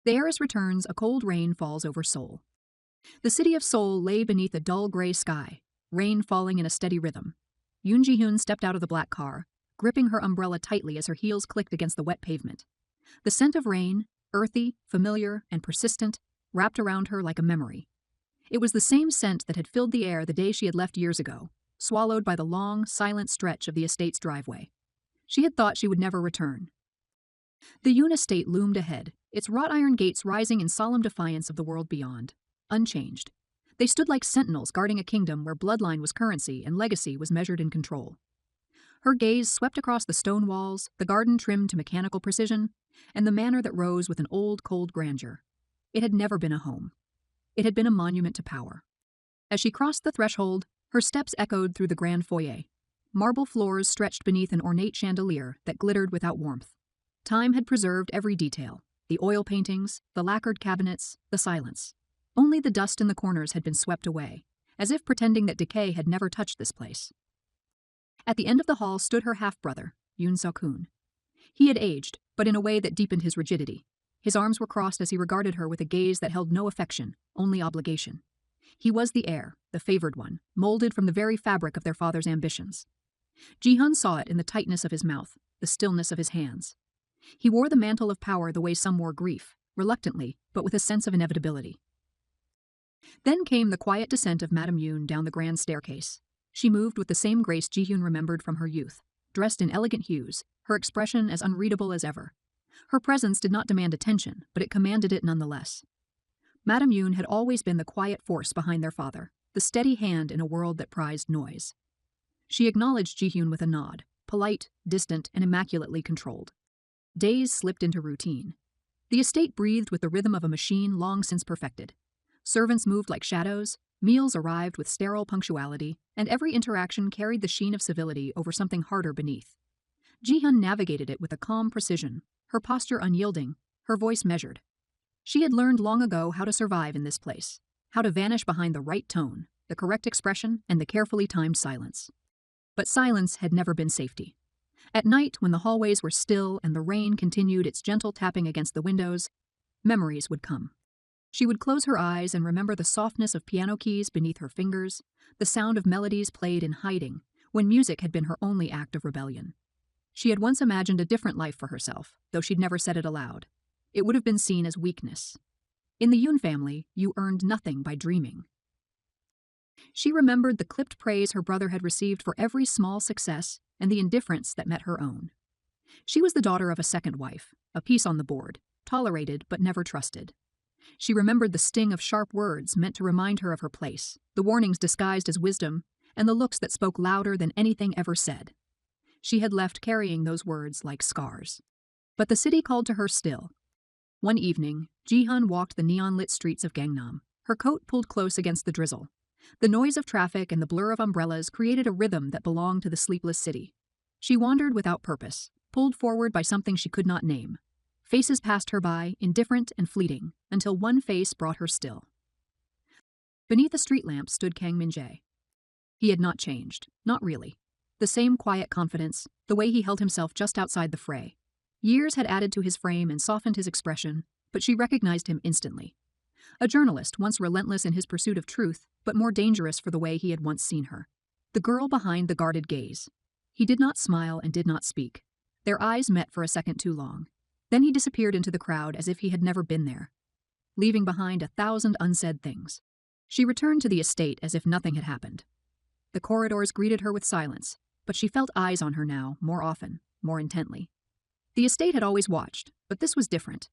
The heiress returns, a cold rain falls over Seoul. The city of Seoul lay beneath a dull gray sky, rain falling in a steady rhythm. Yoon Ji-hyun stepped out of the black car, gripping her umbrella tightly as her heels clicked against the wet pavement. The scent of rain, earthy, familiar, and persistent, wrapped around her like a memory. It was the same scent that had filled the air the day she had left years ago, swallowed by the long, silent stretch of the estate's driveway. She had thought she would never return. The Yoon estate loomed ahead, its wrought iron gates rising in solemn defiance of the world beyond, unchanged. They stood like sentinels guarding a kingdom where bloodline was currency and legacy was measured in control. Her gaze swept across the stone walls, the garden trimmed to mechanical precision, and the manor that rose with an old, cold grandeur. It had never been a home. It had been a monument to power. As she crossed the threshold, her steps echoed through the grand foyer. Marble floors stretched beneath an ornate chandelier that glittered without warmth. Time had preserved every detail, the oil paintings, the lacquered cabinets, the silence. Only the dust in the corners had been swept away, as if pretending that decay had never touched this place. At the end of the hall stood her half-brother, Yoon Suk-hoon. He had aged, but in a way that deepened his rigidity. His arms were crossed as he regarded her with a gaze that held no affection, only obligation. He was the heir, the favored one, molded from the very fabric of their father's ambitions. Ji-hyun saw it in the tightness of his mouth, the stillness of his hands. He wore the mantle of power the way some wore grief, reluctantly, but with a sense of inevitability. Then came the quiet descent of Madame Yoon down the grand staircase. She moved with the same grace Ji-hyun remembered from her youth, dressed in elegant hues, her expression as unreadable as ever. Her presence did not demand attention, but it commanded it nonetheless. Madame Yoon had always been the quiet force behind their father, the steady hand in a world that prized noise. She acknowledged Ji-hyun with a nod, polite, distant, and immaculately controlled. Days slipped into routine. The estate breathed with the rhythm of a machine long since perfected. Servants moved like shadows, meals arrived with sterile punctuality, and every interaction carried the sheen of civility over something harder beneath. Ji-hyun navigated it with a calm precision, her posture unyielding, her voice measured. She had learned long ago how to survive in this place, how to vanish behind the right tone, the correct expression, and the carefully timed silence. But silence had never been safety. At night, when the hallways were still and the rain continued its gentle tapping against the windows, memories would come. She would close her eyes and remember the softness of piano keys beneath her fingers, the sound of melodies played in hiding, when music had been her only act of rebellion. She had once imagined a different life for herself, though she'd never said it aloud. It would have been seen as weakness. In the Yoon family, you earned nothing by dreaming. She remembered the clipped praise her brother had received for every small success and the indifference that met her own. She was the daughter of a second wife, a piece on the board, tolerated but never trusted. She remembered the sting of sharp words meant to remind her of her place, the warnings disguised as wisdom, and the looks that spoke louder than anything ever said. She had left carrying those words like scars. But the city called to her still. One evening, Ji-hyun walked the neon-lit streets of Gangnam, her coat pulled close against the drizzle. The noise of traffic and the blur of umbrellas created a rhythm that belonged to the sleepless city. She wandered without purpose, pulled forward by something she could not name. Faces passed her by, indifferent and fleeting, until one face brought her still. Beneath a street lamp stood Kang Min-jae. He had not changed, not really. The same quiet confidence, the way he held himself just outside the fray. Years had added to his frame and softened his expression, but she recognized him instantly. A journalist once relentless in his pursuit of truth, but more dangerous for the way he had once seen her. The girl behind the guarded gaze. He did not smile and did not speak. Their eyes met for a second too long. Then he disappeared into the crowd as if he had never been there, leaving behind 1,000 unsaid things. She returned to the estate as if nothing had happened. The corridors greeted her with silence, but she felt eyes on her now, more often, more intently. The estate had always watched, but this was different.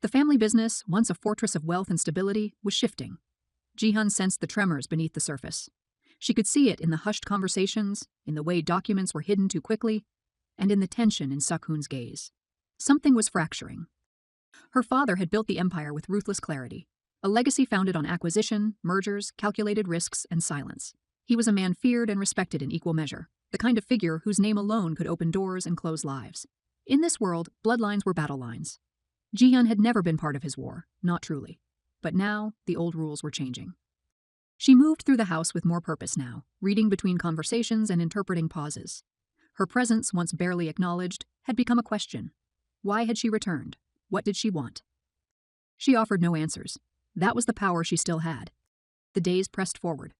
The family business, once a fortress of wealth and stability, was shifting. Ji-hyun sensed the tremors beneath the surface. She could see it in the hushed conversations, in the way documents were hidden too quickly, and in the tension in Suk-hoon's gaze. Something was fracturing. Her father had built the empire with ruthless clarity, a legacy founded on acquisition, mergers, calculated risks, and silence. He was a man feared and respected in equal measure, the kind of figure whose name alone could open doors and close lives. In this world, bloodlines were battle lines. Ji-hyun had never been part of his war, not truly. But now, the old rules were changing. She moved through the house with more purpose now, reading between conversations and interpreting pauses. Her presence, once barely acknowledged, had become a question. Why had she returned? What did she want? She offered no answers. That was the power she still had. The days pressed forward.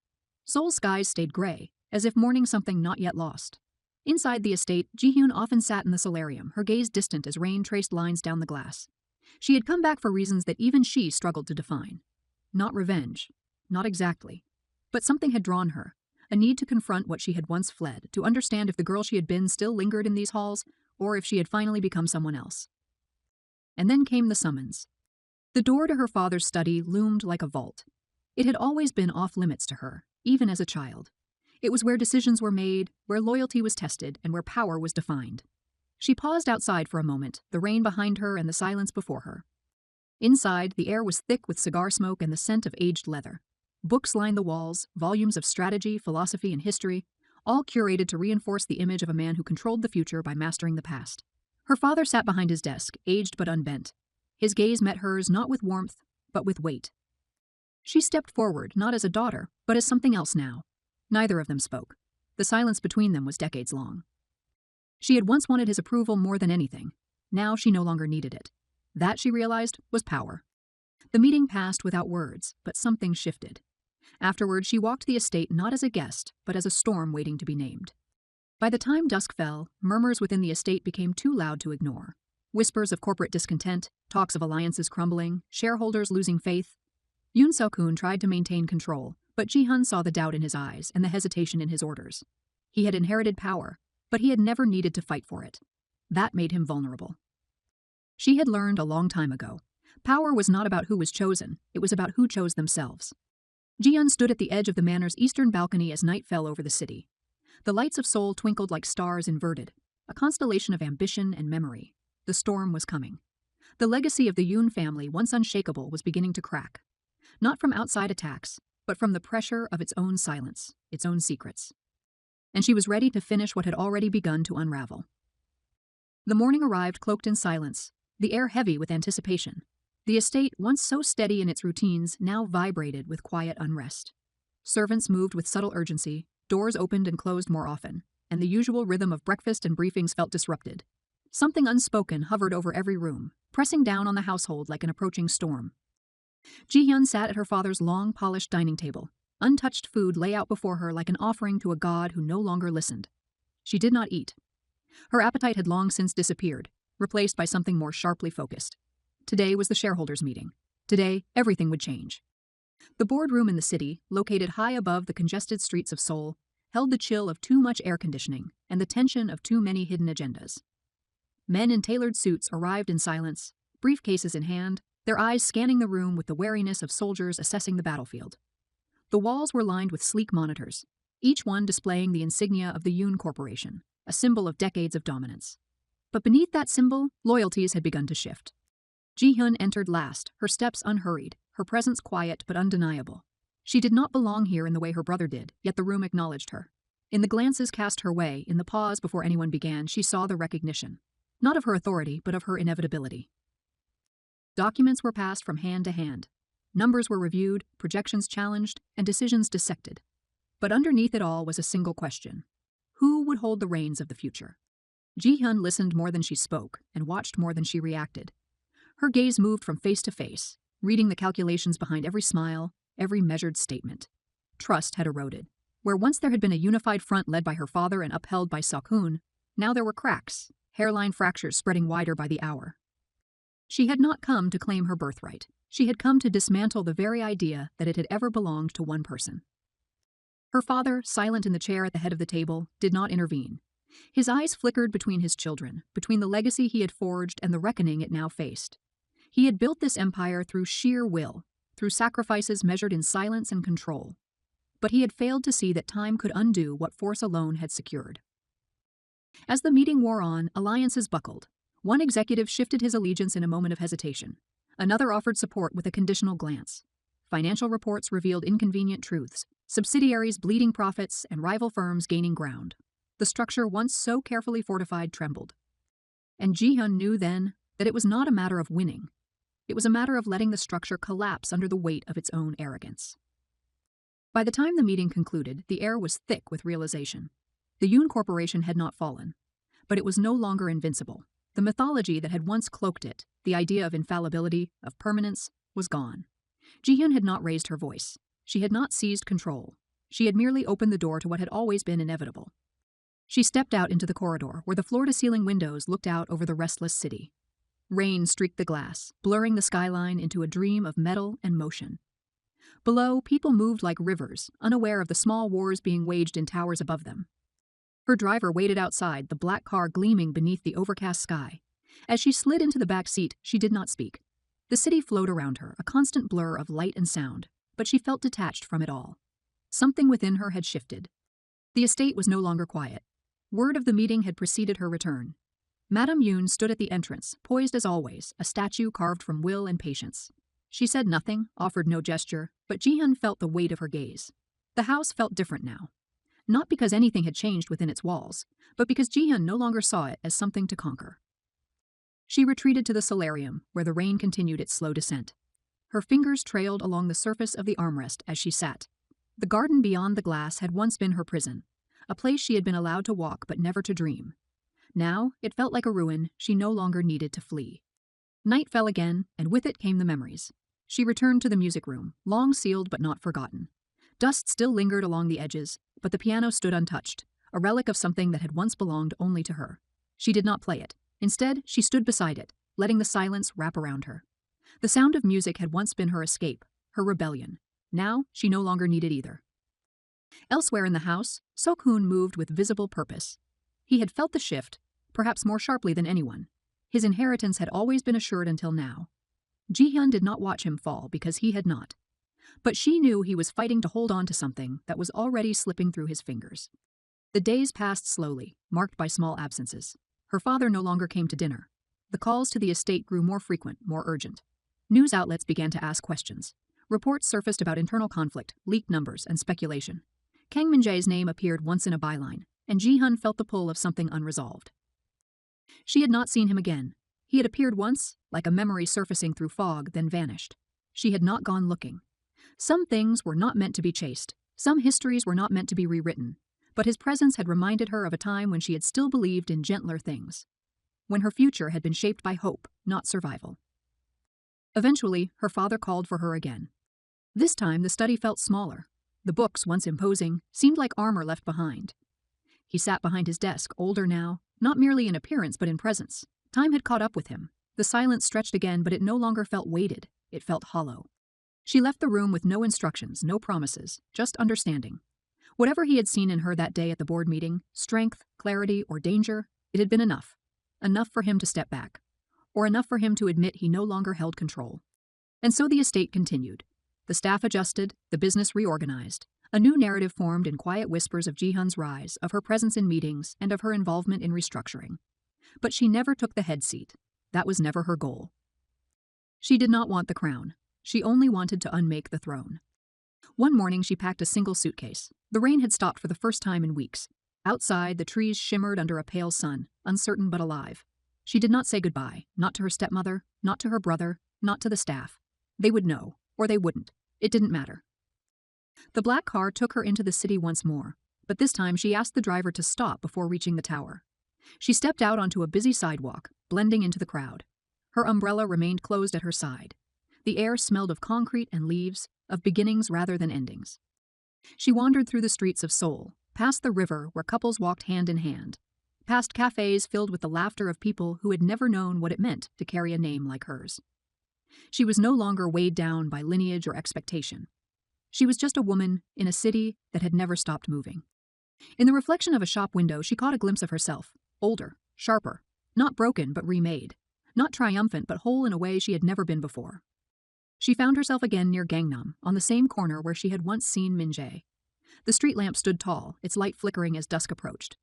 Seoul's skies stayed gray, as if mourning something not yet lost. Inside the estate, Ji-hyun often sat in the solarium, her gaze distant as rain traced lines down the glass. She had come back for reasons that even she struggled to define. Not revenge. Not exactly. But something had drawn her. A need to confront what she had once fled, to understand if the girl she had been still lingered in these halls, or if she had finally become someone else. And then came the summons. The door to her father's study loomed like a vault. It had always been off-limits to her, even as a child. It was where decisions were made, where loyalty was tested, and where power was defined. She paused outside for a moment, the rain behind her and the silence before her. Inside, the air was thick with cigar smoke and the scent of aged leather. Books lined the walls, volumes of strategy, philosophy, and history, all curated to reinforce the image of a man who controlled the future by mastering the past. Her father sat behind his desk, aged but unbent. His gaze met hers not with warmth, but with weight. She stepped forward, not as a daughter, but as something else now. Neither of them spoke. The silence between them was decades long. She had once wanted his approval more than anything. Now she no longer needed it. That, she realized, was power. The meeting passed without words, but something shifted. Afterward, she walked the estate not as a guest, but as a storm waiting to be named. By the time dusk fell, murmurs within the estate became too loud to ignore. Whispers of corporate discontent, talks of alliances crumbling, shareholders losing faith. Yoon Suk-hoon tried to maintain control, but Ji-hyun saw the doubt in his eyes and the hesitation in his orders. He had inherited power, but he had never needed to fight for it. That made him vulnerable. She had learned a long time ago. Power was not about who was chosen, it was about who chose themselves. Ji-hyun stood at the edge of the manor's eastern balcony as night fell over the city. The lights of Seoul twinkled like stars inverted, a constellation of ambition and memory. The storm was coming. The legacy of the Yoon family, once unshakable, was beginning to crack. Not from outside attacks, but from the pressure of its own silence, its own secrets. And she was ready to finish what had already begun to unravel. The morning arrived cloaked in silence, the air heavy with anticipation. The estate, once so steady in its routines, now vibrated with quiet unrest. Servants moved with subtle urgency, doors opened and closed more often, and the usual rhythm of breakfast and briefings felt disrupted. Something unspoken hovered over every room, pressing down on the household like an approaching storm. Ji-hyun sat at her father's long, polished dining table. Untouched food lay out before her like an offering to a god who no longer listened. She did not eat. Her appetite had long since disappeared, replaced by something more sharply focused. Today was the shareholders' meeting. Today, everything would change. The boardroom in the city, located high above the congested streets of Seoul, held the chill of too much air conditioning and the tension of too many hidden agendas. Men in tailored suits arrived in silence, briefcases in hand, their eyes scanning the room with the wariness of soldiers assessing the battlefield. The walls were lined with sleek monitors, each one displaying the insignia of the Yoon Corporation, a symbol of decades of dominance. But beneath that symbol, loyalties had begun to shift. Ji-hyun entered last, her steps unhurried, her presence quiet but undeniable. She did not belong here in the way her brother did, yet the room acknowledged her. In the glances cast her way, in the pause before anyone began, she saw the recognition. Not of her authority, but of her inevitability. Documents were passed from hand to hand. Numbers were reviewed, projections challenged, and decisions dissected. But underneath it all was a single question. Who would hold the reins of the future? Ji-hyun listened more than she spoke, and watched more than she reacted. Her gaze moved from face to face, reading the calculations behind every smile, every measured statement. Trust had eroded. Where once there had been a unified front led by her father and upheld by Suk-hoon, now there were cracks, hairline fractures spreading wider by the hour. She had not come to claim her birthright. She had come to dismantle the very idea that it had ever belonged to one person. Her father, silent in the chair at the head of the table, did not intervene. His eyes flickered between his children, between the legacy he had forged and the reckoning it now faced. He had built this empire through sheer will, through sacrifices measured in silence and control. But he had failed to see that time could undo what force alone had secured. As the meeting wore on, alliances buckled. One executive shifted his allegiance in a moment of hesitation. Another offered support with a conditional glance. Financial reports revealed inconvenient truths, subsidiaries bleeding profits, and rival firms gaining ground. The structure once so carefully fortified trembled. And Ji-hyun knew then that it was not a matter of winning. It was a matter of letting the structure collapse under the weight of its own arrogance. By the time the meeting concluded, the air was thick with realization. The Yoon Corporation had not fallen, but it was no longer invincible. The mythology that had once cloaked it, the idea of infallibility, of permanence, was gone. Ji-hyun had not raised her voice. She had not seized control. She had merely opened the door to what had always been inevitable. She stepped out into the corridor where the floor-to-ceiling windows looked out over the restless city. Rain streaked the glass, blurring the skyline into a dream of metal and motion. Below, people moved like rivers, unaware of the small wars being waged in towers above them. Her driver waited outside, the black car gleaming beneath the overcast sky. As she slid into the back seat, she did not speak. The city flowed around her, a constant blur of light and sound, but she felt detached from it all. Something within her had shifted. The estate was no longer quiet. Word of the meeting had preceded her return. Madame Yoon stood at the entrance, poised as always, a statue carved from will and patience. She said nothing, offered no gesture, but Ji-hyun felt the weight of her gaze. The house felt different now. Not because anything had changed within its walls, but because Ji-hyun no longer saw it as something to conquer. She retreated to the solarium, where the rain continued its slow descent. Her fingers trailed along the surface of the armrest as she sat. The garden beyond the glass had once been her prison, a place she had been allowed to walk but never to dream. Now, it felt like a ruin she no longer needed to flee. Night fell again, and with it came the memories. She returned to the music room, long sealed but not forgotten. Dust still lingered along the edges, but the piano stood untouched, a relic of something that had once belonged only to her. She did not play it. Instead, she stood beside it, letting the silence wrap around her. The sound of music had once been her escape, her rebellion. Now, she no longer needed either. Elsewhere in the house, Sok-hoon moved with visible purpose. He had felt the shift, perhaps more sharply than anyone. His inheritance had always been assured until now. Ji-hyun did not watch him fall because he had not. But she knew he was fighting to hold on to something that was already slipping through his fingers. The days passed slowly, marked by small absences. Her father no longer came to dinner. The calls to the estate grew more frequent, more urgent. News outlets began to ask questions. Reports surfaced about internal conflict, leaked numbers, and speculation. Kang Min-jae's name appeared once in a byline, and Ji-hyun felt the pull of something unresolved. She had not seen him again. He had appeared once, like a memory surfacing through fog, then vanished. She had not gone looking. Some things were not meant to be chased. Some histories were not meant to be rewritten. But his presence had reminded her of a time when she had still believed in gentler things. When her future had been shaped by hope, not survival. Eventually, her father called for her again. This time, the study felt smaller. The books, once imposing, seemed like armor left behind. He sat behind his desk, older now, not merely in appearance but in presence. Time had caught up with him. The silence stretched again, but it no longer felt weighted. It felt hollow. She left the room with no instructions, no promises, just understanding. Whatever he had seen in her that day at the board meeting, strength, clarity, or danger, it had been enough. Enough for him to step back. Or enough for him to admit he no longer held control. And so the estate continued. The staff adjusted, the business reorganized. A new narrative formed in quiet whispers of Ji-hyun's rise, of her presence in meetings, and of her involvement in restructuring. But she never took the head seat. That was never her goal. She did not want the crown. She only wanted to unmake the throne. One morning she packed a single suitcase. The rain had stopped for the first time in weeks. Outside, the trees shimmered under a pale sun, uncertain but alive. She did not say goodbye, not to her stepmother, not to her brother, not to the staff. They would know, or they wouldn't. It didn't matter. The black car took her into the city once more, but this time she asked the driver to stop before reaching the tower. She stepped out onto a busy sidewalk, blending into the crowd. Her umbrella remained closed at her side. The air smelled of concrete and leaves, of beginnings rather than endings. She wandered through the streets of Seoul, past the river where couples walked hand in hand, past cafes filled with the laughter of people who had never known what it meant to carry a name like hers. She was no longer weighed down by lineage or expectation. She was just a woman in a city that had never stopped moving. In the reflection of a shop window, she caught a glimpse of herself, older, sharper, not broken but remade, not triumphant but whole in a way she had never been before. She found herself again near Gangnam, on the same corner where she had once seen Min-jae. The street lamp stood tall, its light flickering as dusk approached.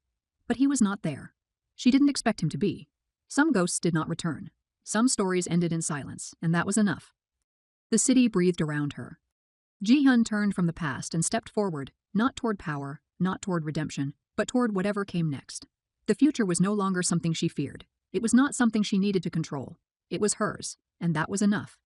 But he was not there. She didn't expect him to be. Some ghosts did not return. Some stories ended in silence, and that was enough. The city breathed around her. Ji-hyun turned from the past and stepped forward, not toward power, not toward redemption, but toward whatever came next. The future was no longer something she feared. It was not something she needed to control. It was hers, and that was enough.